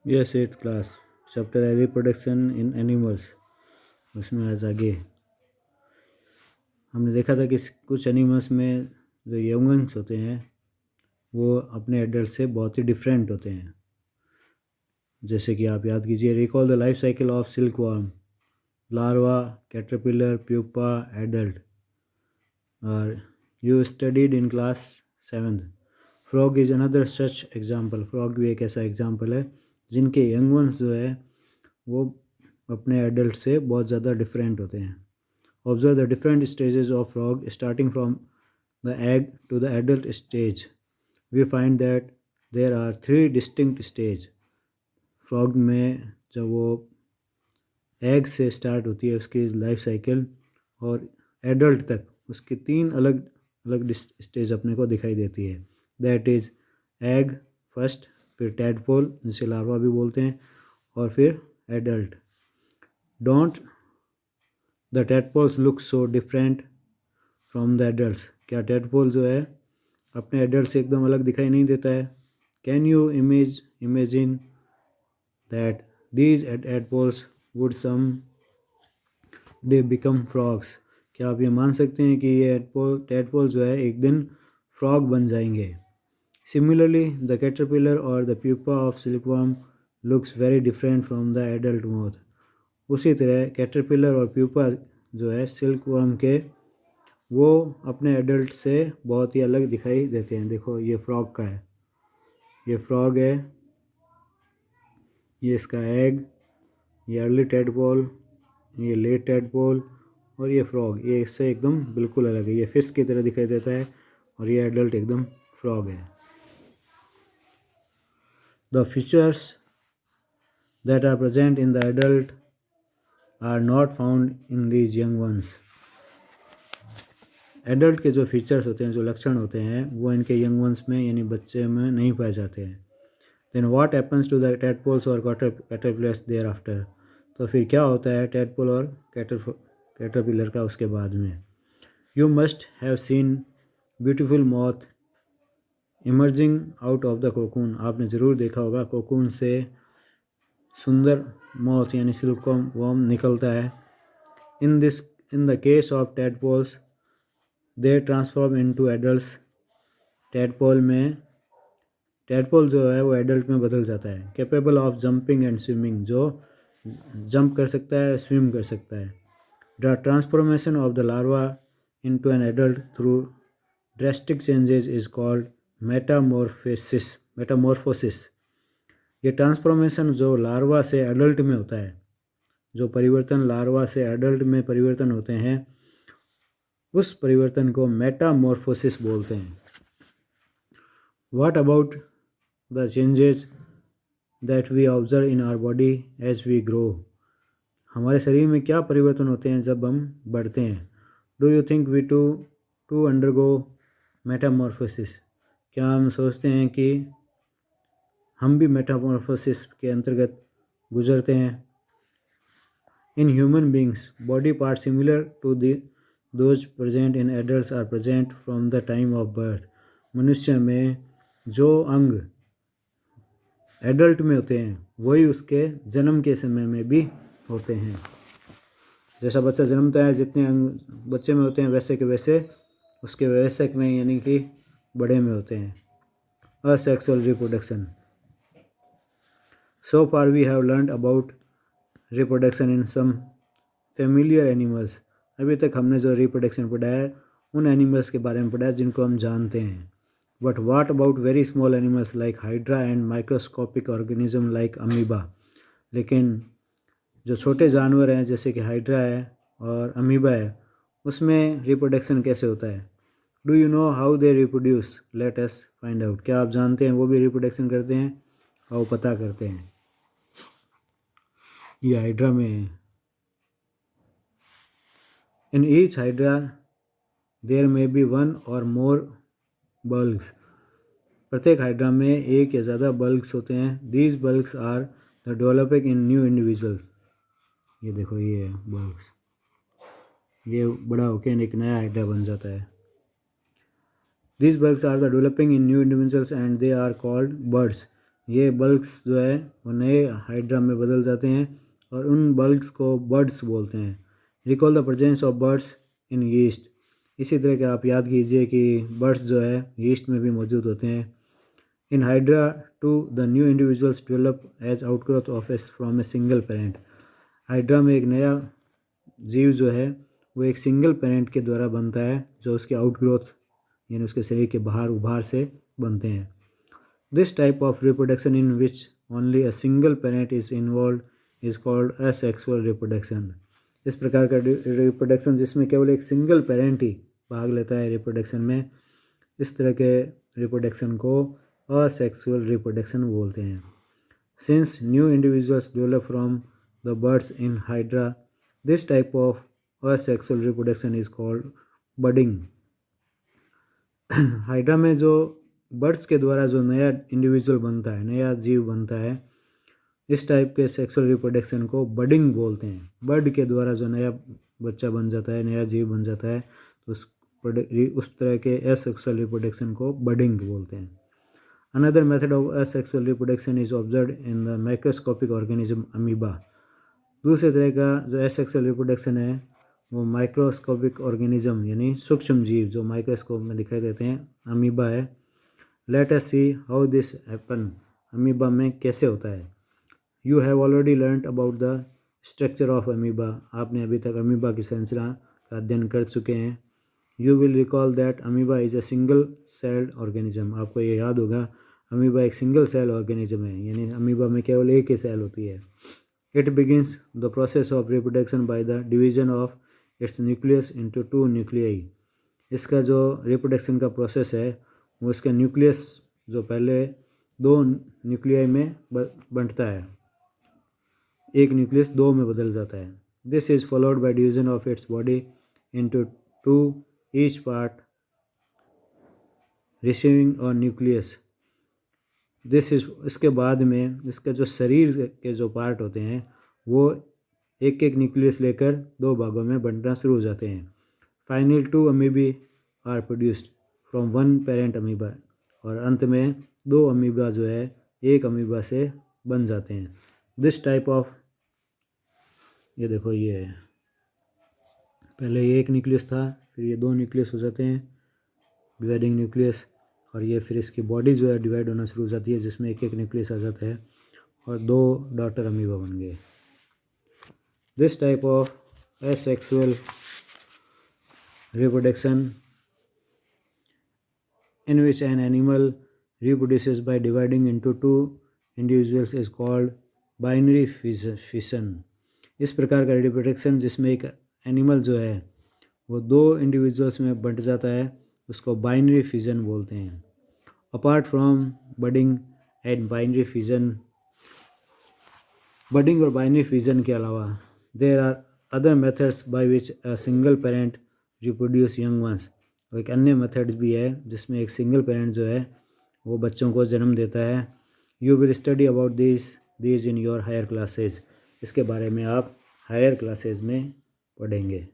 Yes 8th class chapter है reproduction in animals. उसमें आज आगे हमने देखा था कि कुछ एनिमल्स में जो यंगन्स होते हैं वो अपने एडल्ट से बहुत ही डिफरेंट होते हैं। जैसे कि आप याद कीजिए, recall the life cycle of silk worm, larva, caterpillar, pupa, adult. और you studied in class 7th। Frog is another such example. Frog भी एक ऐसा एग्जाम्पल है जिनके यंग वंस जो है वो अपने एडल्ट से बहुत ज़्यादा डिफरेंट होते हैं। Observe the different stages of frog starting from the egg to the adult stage. We find that there are 3 distinct stage. Frog में जब वो एग से स्टार्ट होती है उसकी लाइफ साइकिल और एडल्ट तक उसकी 3 अलग अलग स्टेज अपने को दिखाई देती है। दैट इज़ एग फर्स्ट, फिर टैडपोल जिसे लार्वा भी बोलते हैं, और फिर adult. Don't the tadpoles look so different from the adults. क्या टैडपोल जो है अपने एडल्ट से एकदम अलग दिखाई नहीं देता है? Can you imagine that these tadpoles would some day become frogs? क्या आप ये मान सकते हैं कि ये टैडपोल जो है एक दिन फ्रॉग बन जाएंगे? Similarly, the caterpillar or the pupa of silkworm looks very different from the adult moth. उसी तरह कैटरपिलर और प्यूपा जो है सिल्कवर्म के वो अपने एडल्ट से बहुत ही अलग दिखाई देते हैं। देखो ये फ्रॉग का है, ये फ्रॉग है, ये इसका एग, ये अर्ली टेडपोल, ये लेट टेडपोल, और ये फ्रॉग, ये इससे एकदम बिल्कुल अलग है। ये फिश की तरह दिखाई देता है और ये एडल्ट एकदम फ्रॉग है। The features that are present in the adult are not found in these young ones. Adult के जो फीचर्स होते हैं, जो लक्षण होते हैं, वो इनके यंग वंस में यानी बच्चे में नहीं पाए जाते हैं। Then what happens to the tadpoles और कैटरपिलर्स देयर आफ्टर? तो फिर क्या होता है टैडपोल और कैटरपिलर का उसके बाद में? You must have seen beautiful moth emerging out of the cocoon. आपने ज़रूर देखा होगा कोकून से सुंदर मॉथ यानी सिल्क वर्म निकलता है। In the case of tadpoles they transform into adults. Tadpole जो है वो एडल्ट में बदल जाता है। Capable of jumping and swimming, जो जंप कर सकता है, स्विम कर सकता है। The transformation of the larva into an adult through drastic changes is called metamorphosis. ये ट्रांसफॉर्मेशन जो लार्वा से एडल्ट में होता है, जो परिवर्तन लार्वा से एडल्ट में परिवर्तन होते हैं, उस परिवर्तन को मेटामॉर्फोसिस बोलते हैं। What about the changes that we observe in our body as we grow? हमारे शरीर में क्या परिवर्तन होते हैं जब हम बढ़ते हैं? Do you think we too undergo metamorphosis? क्या हम सोचते हैं कि हम भी मेटामॉर्फोसिस के अंतर्गत गुजरते हैं? In human beings body part similar to those present in adults are present from the time of birth. मनुष्य में जो अंग एडल्ट में होते हैं वही उसके जन्म के समय में भी होते हैं। जैसा बच्चा जन्मता है, जितने अंग बच्चे में होते हैं वैसे के वैसे उसके वयस्क में यानी कि बड़े में होते हैं। Asexual reproduction. So far we have learned about reproduction in some familiar animals. अभी तक हमने जो रिप्रोडक्शन पढ़ा है उन एनिमल्स के बारे में पढ़ा है जिनको हम जानते हैं। But what about very small animals like hydra and microscopic organism like amoeba? लेकिन जो छोटे जानवर हैं जैसे कि हाइड्रा है और अमीबा है, उसमें रिप्रोडक्शन कैसे होता है? Do you know how they reproduce? Let us find out. क्या आप जानते हैं वो भी रिप्रोडक्शन करते हैं? और पता करते हैं। ये हाइड्रा में है। In each hydra there may be one or more bulbs. प्रत्येक हाइड्रा में एक या ज़्यादा बल्ब्स होते हैं। These bulbs are the developing in new individuals. ये देखो ये है बल्ब्स, ये बड़ा होकर एक नया हाइड्रा बन जाता है। These bulbs are the developing in new individuals and they are called buds. ये बल्क्स जो है वो नए हाइड्रा में बदल जाते हैं और उन बल्क्स को बर्ड्स बोलते हैं। Recall the presence of birds in yeast. इसी तरह के आप याद कीजिए कि बर्ड्स जो है यीस्ट में भी मौजूद होते हैं। In hydra too the new individuals develop as outgrowth of एस from a single parent. Hydra में एक नया जीव जो है वो एक सिंगल पेरेंट के द्वारा बनता है, जो उसके आउटग्रोथ यानी उसके शरीर के बाहर उभार से बनते हैं। This type of reproduction in which only a single parent is involve is called asexual reproduction. इस प्रकार का रिप्रोडक्शन जिसमें केवल एक सिंगल पेरेंट ही भाग लेता है रिप्रोडक्शन में, इस तरह के रिप्रोडक्शन को असेक्सुअल रिप्रोडक्शन बोलते हैं। Since new individuals develop from the birds in hydra, this type of asexual reproduction is called budding. Hydra में जो बर्ड्स के द्वारा जो नया इंडिविजुअल बनता है, नया जीव बनता है, इस टाइप के सेक्सुअल रिप्रोडक्शन को बडिंग बोलते हैं। बर्ड के द्वारा जो नया बच्चा बन जाता है, नया जीव बन जाता है, तो उस तरह के एसेक्सुअल रिप्रोडक्शन को बडिंग बोलते हैं। Another method of asexual reproduction is observed in the microscopic organism amoeba. दूसरे तरह का जो एसेक्सुअल रिप्रोडक्शन है वो माइक्रोस्कोपिक ऑर्गेनिज्म यानी सूक्ष्म जीव जो माइक्रोस्कोप में दिखाई देते हैं, अमीबा है। Let us see how this happen. Amoeba में कैसे होता है। You have already learned about the structure of amoeba. आपने अभी तक अमीबा की संरचना का अध्ययन कर चुके हैं। You will recall that amoeba is a single celled organism. आपको ये याद होगा अमीबा एक सिंगल सेल ऑर्गेनिज्म है, यानी अमीबा में केवल एक ही सेल होती है। It begins the process of reproduction by the division of its nucleus into 2 nuclei. इसका जो रिप्रोडक्शन का प्रोसेस है वो इसका न्यूक्लियस जो पहले 2 न्यूक्लियाई में बंटता है, एक न्यूक्लियस 2 में बदल जाता है। This is followed by division of its body into 2 each part receiving और न्यूक्लियस। दिस इज इसके बाद में इसका जो शरीर के जो पार्ट होते हैं वो एक एक न्यूक्लियस लेकर 2 भागों में बंटना शुरू हो जाते हैं। Final 2 amoebae are produced from 1 parent amoeba. और अंत में 2 अमीबा जो है एक अमीबा से बन जाते हैं। दिस टाइप ऑफ, ये देखो ये है, पहले ये एक न्यूक्लियस था, फिर ये 2 न्यूक्लियस हो जाते हैं, डिवाइडिंग न्यूक्लियस, और ये फिर इसकी बॉडी जो है डिवाइड होना शुरू हो जाती है जिसमें एक एक न्यूक्लियस आ जाता है और 2 डॉटर अमीबा बन गए। This type of asexual reproduction in which an animal reproduces by dividing into 2 individuals is called binary fission। इस प्रकार का रिप्रोडक्शन जिसमें एक एनिमल जो है वो 2 इंडिविजुअल्स में बंट जाता है उसको बाइनरी फिजन बोलते हैं। Apart from budding and binary fission, budding और बाइनरी फिजन के अलावा there are other methods by which a single parent reproduce young ones. और एक अन्य मेथड भी है जिसमें एक सिंगल पेरेंट जो है वो बच्चों को जन्म देता है। You will study about these in your higher classes. इसके बारे में आप हायर क्लासेज में पढ़ेंगे।